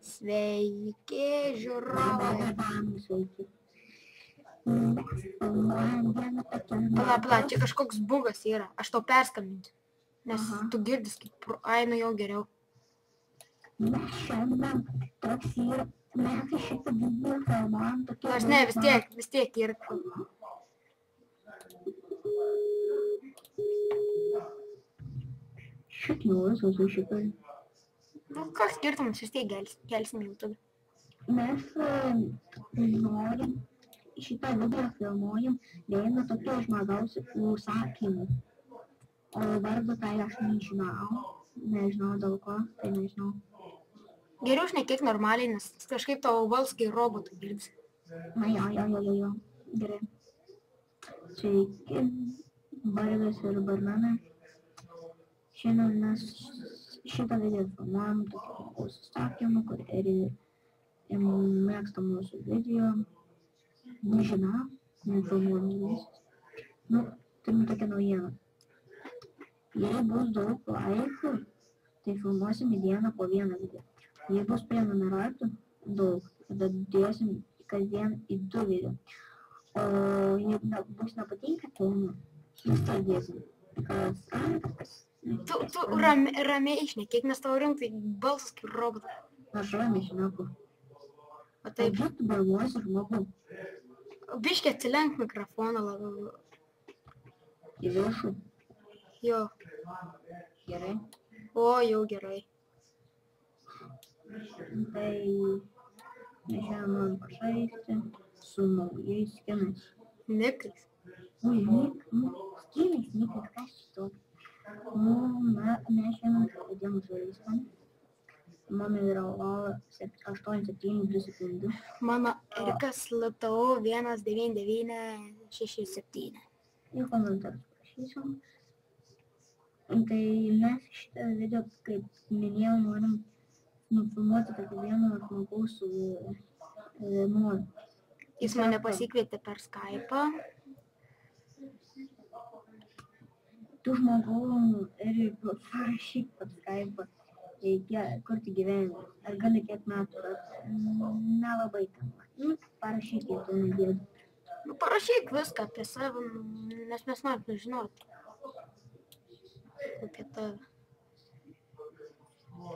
Sveiki, žiūrovai. Sveiki. Mes filmuojam vieną tokią... Pala, čia kažkoks bugas yra. Aš tau perskambinsiu. Nes tu girdis kaip... Ai, nu jau geriau. Mes šiandien toks yra... Mes šitą video filmuojam tokią... Nors ne, vis tiek yra. Šit jūsų su šitą... Nu, koks skirtumas, vis tiek gelsim YouTube. Mes norim šitą video filmuojam vieno tokio žmogaus užsakymu. O vardu tai aš nežinau dėl ko, tai nežinau. Geriau šnekėk normaliai, nes kažkaip tavo balsas kai robotų girdis. Jo, gerai. Sveiki, Bardas ir Barmenai. Šiandien mes šitą video filmuojam tokio užsakymu, kur ir mėgsta mūsų video. Nežinau, nefilmuojam visus. Nu, turime tokią naujieną. Jei bus daug laikų, tai filmuosim į dieną po vieną video. Jei bus prenumeratų daug, tada dėsim kasdien į 2 video. O jei bus nepatinka, tai vis tiek dėsim. Tu ramiai išnekėk, nes tavo rimtai balsas kaip robotas. Aš ramiai šneku. O taip. Kaip tu balsuosi žmogų? Biškį atsilenk mikrofoną labiau. Į viršų? Jo. Gerai. O, jau gerai. Tai šiandien man pažaisti su naujais skinais. Nikais. Ui, skinais, kas šito? Mes šiandien pradėjom žaisti. Mano yra 8722. Mano Erikas LTU 19967. Į komentarus prašysim. Tai mes šitą video, kaip minėjau, norim nufilmuoti tokį vieną žmogaus nuomonę. Jis mane pasikvietė per Skype'ą. Tu žmogau ir parašyk per Skype'ą. Kur tu gyveni, ar gali kiek metų, nelabai tam. Nu, parašyk, jei tu negėdi. Nu, parašyk viską apie save, nes mes norim žinoti apie tave.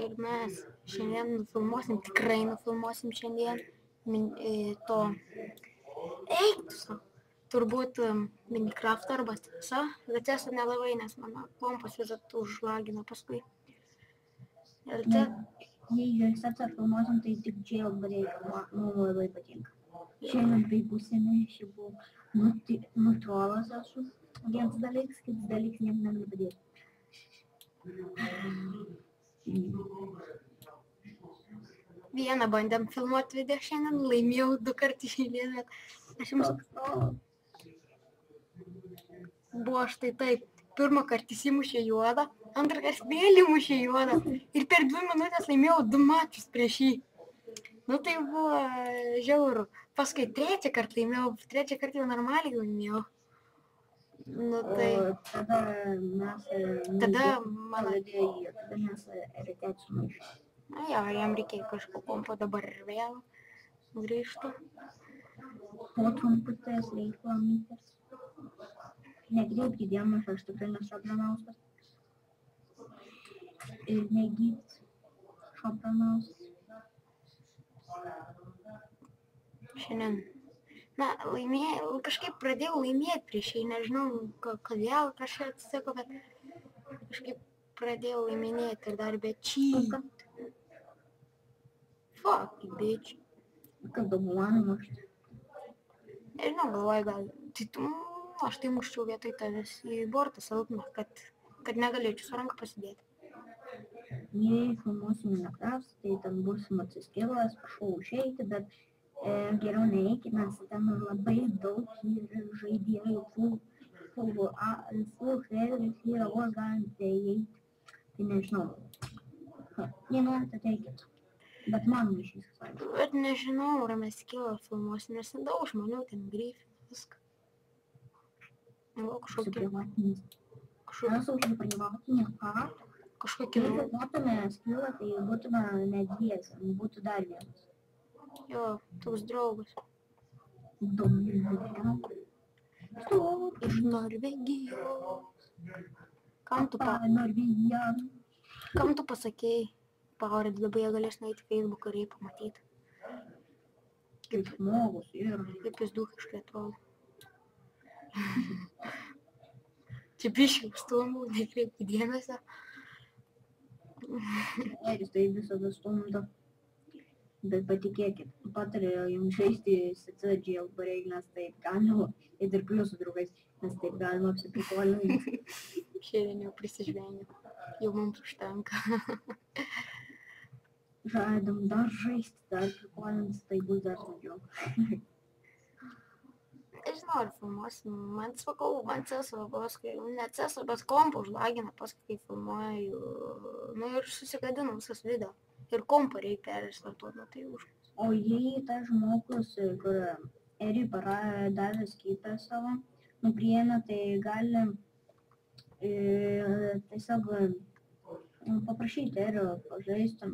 Ir mes šiandien nufilmuosim, tikrai nufilmuosim šiandien to. Eik tu savo. Turbūt Minecraft arba tiesa, bet tiesa nelabai, nes mano kompas visą užlagino paskui. Jei juose filmuosim, tai tik jailbreak man labai patinka. Šiandien tai pusėme, šį buvau nutrolas esu. Vienas dalykas, kitas dalykas niek negali padėti. Vieną bandėm filmuoti video šiandien, laimėjau 2 kartus iš eilės, bet aš jums... Buvo štai taip. Pirmą kartą įsimušė juodą, antrą kartą vėl įmušė juodą ir per 2 minutės laimėjau 2 mačus prieš jį. Nu tai buvo žiauru. Paskui 3 kartą laimėjau, 3 kartą jau normaliai laimėjau. Nu tai... Tada mes ryte sumaišė. Na jo, jam reikėjo kažko kompo, dabar ir vėl grįžtu. Po trumputės reiklamytės. Negreipkite dėmesio, aš tikrai nesu Abramauskas. Ir negyt Abramauskas. Šiandien. Na, kažkaip pradėjau laimėti prieš jį, nežinau, kodėl kažkaip atsisako, bet kažkaip pradėjau laiminėti ir dar be čyką. Fuck, bitch. Kaip dabuoju mušti? Nežinau, galvoju, gal... Aš tai muščiau vietoj tavęs į bortą silpną, kad negalėčiau su ranką pasidėti. Jei filmuosim Minecraft, tai ten būsim atsiskilas, prašau užeiti, bet geriau neeikit, nes ten labai daug žaidėjų, full heroes yra, vos galite įeiti. Tai nežinau. Jei norite, teikit. Bet man neišys. Bet nežinau, ar mes skilą filmuosim, nes daug žmonių ten gryfi, viską. Все приватные. Что? Уже приватные, а? kažkokį... Jeigu būtume skilą, tai būtume ne dviese, būtų dar vienas. Jo, toks draugas. Iš Norvegijos. Kam tu pasakėjai? Pavardę dabar jie galės nueiti Facebooką ir jį pamatyti. Kaip žmogus ir... Kaip jis duhiškai atrodo. Čia biškiai stumų, nekreipti dėmesio. Eris tai visada stumdo. Bet patikėkit, patarėjau jums žaisti SC Jailbreak, nes taip galima, ir plius su draugais, nes taip galima apsiprikolinti. Šiandien jau prisižvengiu. Jau mums užtenka. Žadam dar žaisti, dar prikolinti, tai bus dar smagiau. Nežinau, ar filmuosim. Man sakau, man cesą, paskui, ne cesą, bet kompą užlagina, paskui kai filmuoju. Nu ir susigadinu visas video. Ir kompą reikia peristartuoti, tai už. O jei tas žmogus, kur Eri davė skipę savo, nupriėmė, tai gali tiesiog paprašyti Erio pažaisti.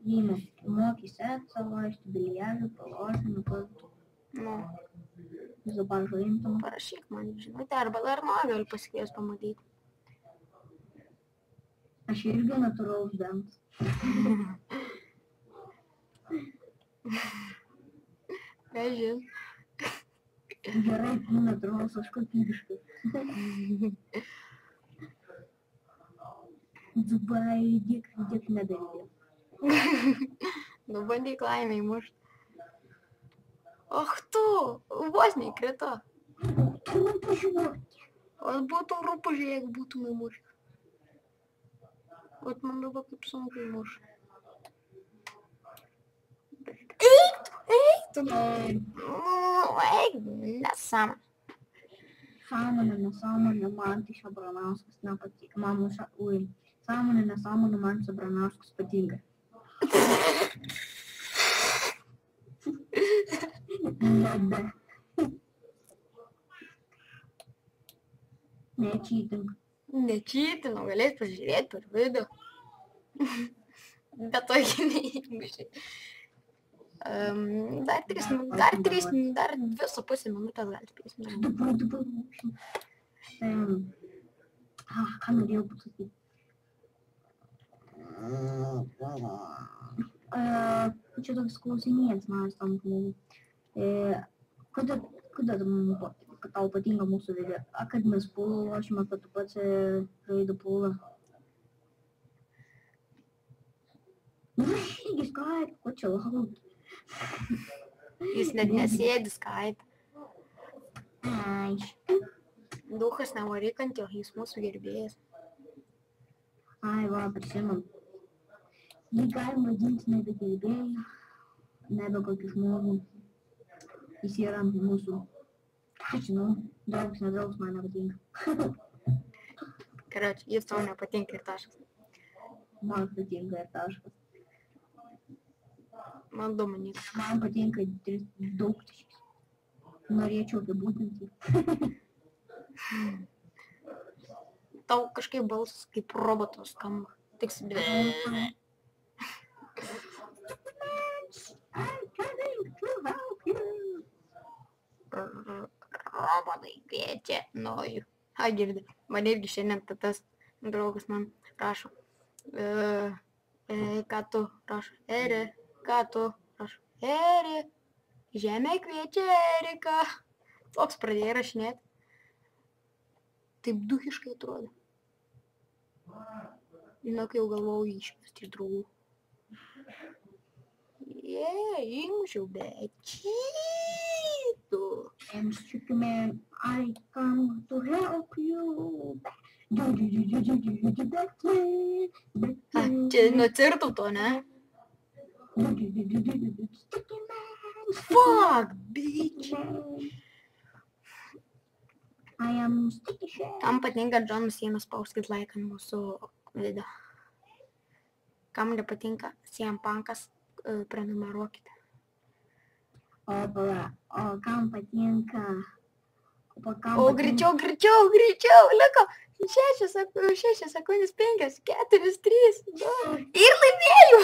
Jei mokysi savo, aš biliažą, palošį, nupaltų. Nu. Jūs dabar žaimtum. Parašyk man, žinote, arba dar galiu pasikvies pamatyti. Aš irgi natūralus dantas. Kažin. Gerai, tu natūralus, aš kokybiškai. Dubai, dėk nedaryti. Nu, bandyk laimę įmušti. Och tu, vos neįkrito. Tu man pažiūrėti. O būtų rūpužiai, jeigu būtum įmušęs. Ot man dabar kaip sunku įmušti. Eik tu, nesąmonė. Nesąmonė, man tai Šabranauskas nepatinka. Sąmonė, nesąmonė, man Šabranauskas patinka. Nebe. Nečytink. Nečytinu, galės pažiūrėti per video. Bet to jį neįmušė. Dar 2,5 minutės gali spėsim. Dabar. Ką norėjau pasakyti? Čia toks klausinėjas manas tam žmogui. Kada tau patinka mūsų video? Kad mes pūlą lošime, kad tu pats žaidi pūlą. Rašykis Skype, ko čia lauki? Jis net nesėdi Skype. Ai. Duhas nevaryk ant jo, jis mūsų gerbėjas. Ai, va, prisimam. Jį galima vadinti nebe gerbėją, nebe kokį žmogų. Jis yra mūsų, ką žinau, draugs, nedraugs, man nepatinka. Karoči, jis tau nepatinka ir taškas. Man patinka ir taškas. Man Dominik. Man patinka daug taškis. Norėčiau apibūdinti. Tau kažkaip balsas kaip robotas skamba. Tik robotai kviečia nojų. Girdi, man irgi šiandien tas draugas man rašo. Ką tu rašo? Eri, ką tu rašo? Eri, žemė kviečia Eriką. Toks pradėjo rašinėti. Taip duhiškai atrodo. Žinok, jau galvojau išmesti iš draugų. Įmušiau, bet čytų. Chicken man, I come to help you. Čia nuo cirtų to, ne? Fuck, bitch. I am sticky shit. Kam patinka John Cena, spauskit like ant mūsų video. Kam nepatinka CM Punkas, prenumeruokite. O kam patinka O greičiau, liko 6 sekundės, 5, 4, 3, 2 ir laimėjau.